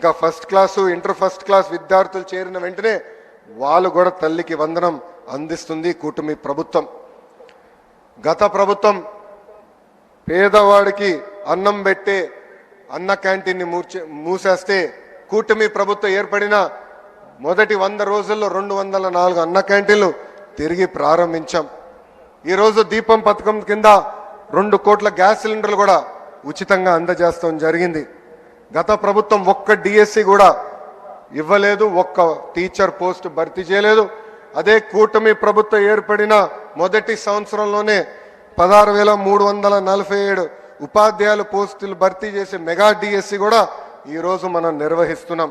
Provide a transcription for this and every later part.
ఇంకా first class inter first class విద్యార్థులు చేరిన వెంటనే వాళ్ళు కూడా తల్లికి వందనం అందిస్తుంది కూటమి ప్రభుత్వం. గత ప్రభుత్వం పేదవాడికి అన్నం పెట్టే అన్న క్యాంటీన్ని మూసేస్తే కూటమి ప్రభుత్వం ఏర్పడిన మొదటి 100 రోజుల్లో 204 అన్న క్యాంటీన్లు తిరిగి ప్రారంభించాం. ఈరోజు దీపం పథకం కింద 2 కోట్ల గ్యాస్ సిలిండర్లు కూడా ఉచితంగా అందజేస్తాం జరిగింది. గత ప్రభుత్వం ఒక్క డిఎస్సి కూడా ఇవ్వలేదు, ఒక్క టీచర్ పోస్ట్ భర్తీ చేయలేదు. అదే కూటమి ప్రభుత్వం ఏర్పడిన మొదటి సంవత్సరంలోనే 16,347 ఉపాధ్యాయుల పోస్టులు భర్తీ చేసే మెగా డిఎస్సి కూడా ఈరోజు మనం నిర్వహిస్తున్నాం.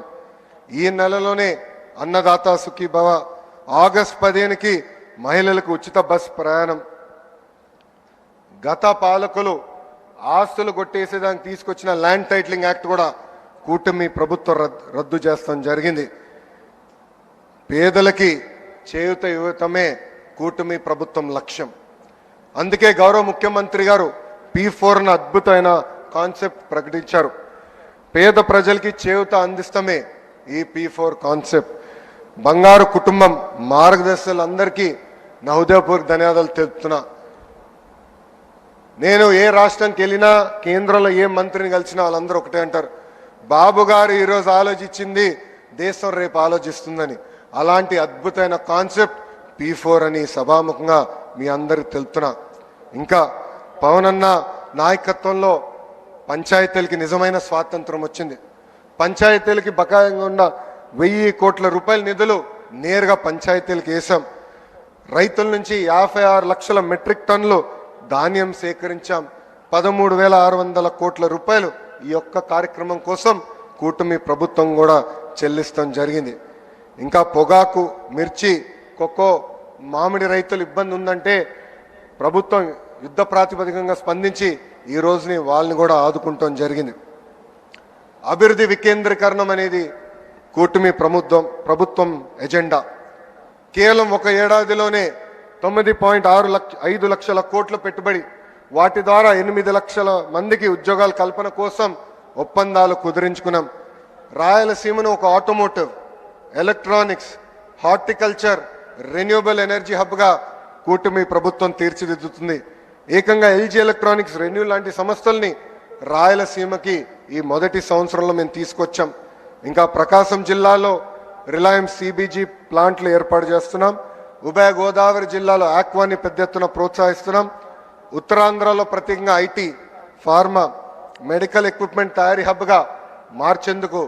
ఈ నెలలోనే అన్నదాత సుఖీభవ, ఆగస్టు 15కి మహిళలకు ఉచిత బస్ ప్రయాణం. గత పాలకులు ఆస్తులు కొట్టేసేదానికి తీసుకొచ్చిన ల్యాండ్ టైటిలింగ్ యాక్ట్ కూడా కూటమి ప్రభుత్వం రద్దు చేస్తాం జరిగింది. పేదలకి చేయూత ఇవ్వటమే కూటమి ప్రభుత్వం లక్ష్యం. అందుకే గౌరవ ముఖ్యమంత్రి గారు P4 అద్భుతమైన కాన్సెప్ట్ ప్రకటించారు. పేద ప్రజలకి చేయూత అందిస్తమే ఈ P4 కాన్సెప్ట్. బంగారు కుటుంబం మార్గదర్శకులందరికీ నా హృదయపూర్వక ధన్యవాదాలు తెలుపుతున్నా. నేను ఏ రాష్ట్రానికి వెళ్ళినా, కేంద్రంలో ఏ మంత్రిని కలిసినా వాళ్ళందరూ ఒకటే అంటారు, బాబు గారు ఈరోజు ఆలోచించింది దేశం రేపు ఆలోచిస్తుందని. అలాంటి అద్భుతమైన కాన్సెప్ట్ P4 అని సభాముఖంగా మీ అందరికి తెలుపుతున్నా. ఇంకా పవన్ అన్న నాయకత్వంలో పంచాయతీలకి నిజమైన స్వాతంత్రం వచ్చింది. పంచాయతీలకి బకాయంగా ఉన్న 1000 కోట్ల రూపాయల నిధులు నేరుగా పంచాయతీలకు వేసాం. రైతుల నుంచి 56 లక్షల మెట్రిక్ టన్నులు ధాన్యం సేకరించాం. 13,600 కోట్ల రూపాయలు ఈ యొక్క కార్యక్రమం కోసం కూటమి ప్రభుత్వం కూడా చెల్లిస్తాం జరిగింది. ఇంకా పొగాకు, మిర్చి, కొక్కో, మామిడి రైతులు ఇబ్బంది ఉందంటే ప్రభుత్వం యుద్ధ ప్రాతిపదికంగా స్పందించి ఈ రోజుని వాళ్ళని కూడా ఆదుకుంటాం జరిగింది. అభివృద్ధి వికేంద్రీకరణం అనేది కూటమి ప్రభుత్వం ఎజెండా. కేవలం ఒక ఏడాదిలోనే 9.5 లక్షల కోట్ల పెట్టుబడి, వాటి ద్వారా 8 లక్షల మందికి ఉద్యోగాల కల్పన కోసం ఒప్పందాలు కుదిరించుకున్నాం. రాయలసీమను ఒక automotive, electronics, horticulture, renewable energy హబ్గా కూటమి ప్రభుత్వం తీర్చిదిద్దుతుంది. ఏకంగా LG ఎలక్ట్రానిక్స్, రెన్యూ లాంటి సంస్థల్ని రాయలసీమకి ఈ మొదటి సంవత్సరంలో మేము తీసుకొచ్చాం. ఇంకా ప్రకాశం జిల్లాలో రిలయన్స్ CBG ప్లాంట్లు ఏర్పాటు చేస్తున్నాం. ఉభయ గోదావరి జిల్లాలో ఆక్వాని పెద్ద ఎత్తున ప్రోత్సహిస్తున్నాం. ఉత్తరాంధ్రలో ప్రత్యేకంగా IT, ఫార్మా, మెడికల్ ఎక్విప్మెంట్ తయారీ హబ్గా మార్చేందుకు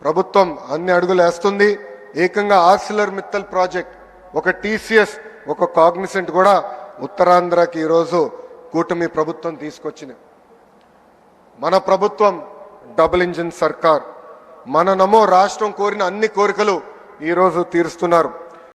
ప్రభుత్వం అన్ని అడుగులు వేస్తుంది. ఏకంగా ఆర్సిలర్ మిత్తల్ ప్రాజెక్ట్, ఒక TCS, ఒక కాగ్నిసెంట్ కూడా ఉత్తరాంధ్రకి ఈరోజు కూటమి ప్రభుత్వం తీసుకొచ్చింది. మన ప్రభుత్వం డబుల్ ఇంజిన్ సర్కార్. మన నమో రాష్ట్రం కోరిన అన్ని కోరికలు ఈరోజు తీరుస్తున్నారు.